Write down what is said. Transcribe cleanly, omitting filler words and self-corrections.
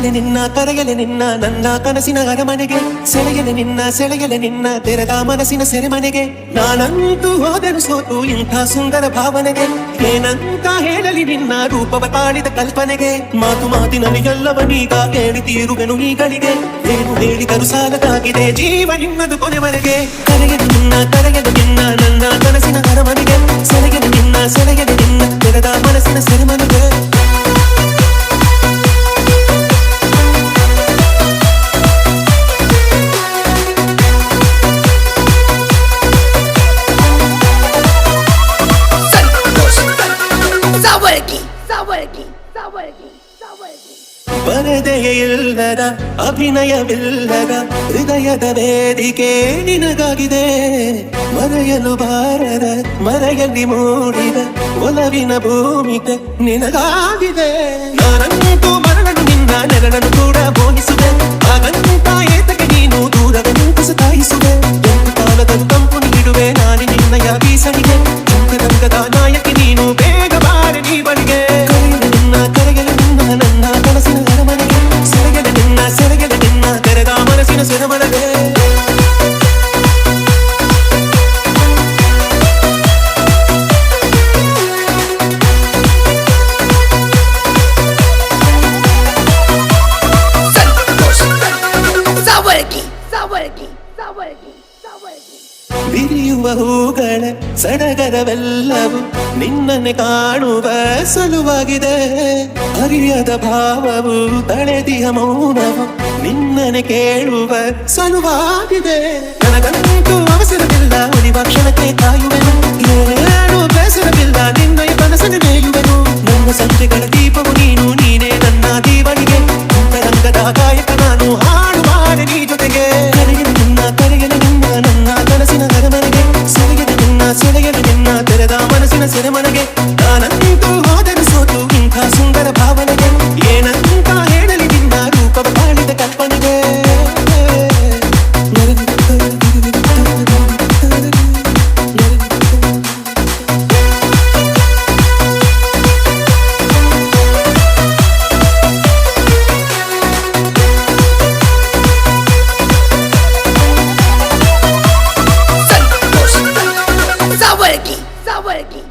ಕರೆಯಲೆ ನಿನ್ನ ಕರೆಯಲೆ ನಿನ್ನ ನನ್ನ ಕನಸಿನ ಅರಮನೆಗೆ ಸೆಳೆಯಲೆ ನಿನ್ನ ತೆರೆದ ಮನಸ್ಸಿನ ಸೆರೆಮನೆಗೆ ನಾನಂತೂ ಹೋದನು ಸೋತು ಇಂಥ ಸುಂದರ ಭಾವನೆಗೆ ಏನಂತ ಹೇಳಲಿ ನಿನ್ನ ರೂಪವ ತಾಳಿದ ಕಲ್ಪನೆಗೆ ಮಾತು ಮಾತಿನಲ್ಲಿ ಎಲ್ಲವನೀಗ ಹೇಳಿ ತೀರುವೆನು ಈಗಳಿಗೆ ಏನು ಹೇಳಿದರು ಸಾಲದಾಗಿದೆ ಜೀವ ನಿನ್ನದು ಕೊನೆವರೆಗೆ ಕರೆಯಲೆ ನಿನ್ನ ನನ್ನ ಕನಸಿನ ಅರಮನೆಗೆ ಸೆಳೆಯಲೆ ನಿನ್ನ ತೆರೆದ ಮನಸ್ಸಿನ ಸೆರೆಮನೆಗೆ ಪರದೆಯಿಲ್ಲದ ಅಭಿನಯವಿಲ್ಲದ ಹೃದಯದ ವೇದಿಕೆ ನಿನಗಾಗಿದೆ ಮರೆಯಲು ಬಾರದ ಮರೆಯಲ್ಲಿ ಮೂಡಿದ ಒಲವಿನ ಭೂಮಿಕೆ ನಿನಗಾಗಿದೆ ನಾನಂತೂ ಮರಳನ್ನು ನಿನ್ನ ನೆರಳನ್ನು ಕೂಡ ಬೋಗಿಸುವೆ ಹಾಗಂತ ಏತಕ್ಕೆ ನೀನು ದೂರದ ನಿಂತು ಸತಾಯಿಸುವೆ ಕಾಲದಲ್ಲಿ ತಂಪು ನೀಡುವೆ ನಾನೇ ನಿನ್ನಯ ಬೀಸಣಿಗೆ ಚಂದ್ರರಂಗದ ನಾಯಕಿ ನೀನು ಬೇಗ ಬಾರೆ ನೀ ಬಳಿಗೆ ಕರೆಯಲು ನಿನ್ನ ನನ್ನ ಕನಸಿನ ಅರಮನೆಗೆ ಸೆಳೆಯಲೆ ನಿನ್ನ ತೆರೆದ ಮನಸ್ಸಿನ ಸೆರೆಮನೆಗೆ ಬಿರಿಯುವ ಹೂಗಳ ಸಡಗರವೆಲ್ಲವೂ ನಿನ್ನನ್ನೇ ಕಾಣುವ ಸಲುವಾಗಿದೆ ಅರಿಯದ ಭಾವವು ತಳೆದಿಯ ಮೌನವು ನಿನ್ನನ್ನೇ ಕೇಳುವ ಸಲುವಾಗಿದೆ ನನಗಂತೂ ಅವಸರವಿಲ್ಲ ಉಳಿವ ಕ್ಷಣಕ್ಕೆ ಕಾಯುವೆನು ಏನು ಬೇಸರವಿಲ್ಲ ನಿನ್ನಯ ಕನಸನ್ನು ಮೇಯುವೆನು ನನ್ನ ಸಂಜೆಗಳ ದೀಪವು ನೀನೇ ನನ್ನ ದೀವನಿಗೆ ಅಂತರಂಗದ ಗಾಯಕ ನಾನು ಹಾಡು ಮಾಡಿ ನೀ ಜೊತೆಗೆ ಕರೆಯಲು ನಿನ್ನ ನನ್ನ ಕನಸಿನ ಅರಮನೆಗೆ ಸೆಳೆಯಲು ನಿನ್ನ ತೆರೆದ ಮನಸ್ಸಿನ ಸೆರೆಮನೆಗೆ ನಾನಂತೂ ಹೋದನು ಸೋತು ಇಂಥ ಸುಂದರ ಭಾವನೆಗೆ ಏನಂತ ಹೇಳಲಿ ನಿನ್ನ ರೂಪವ ತಾಳಿದ ಕಲ್ಪನೆಗೆ Sawargi.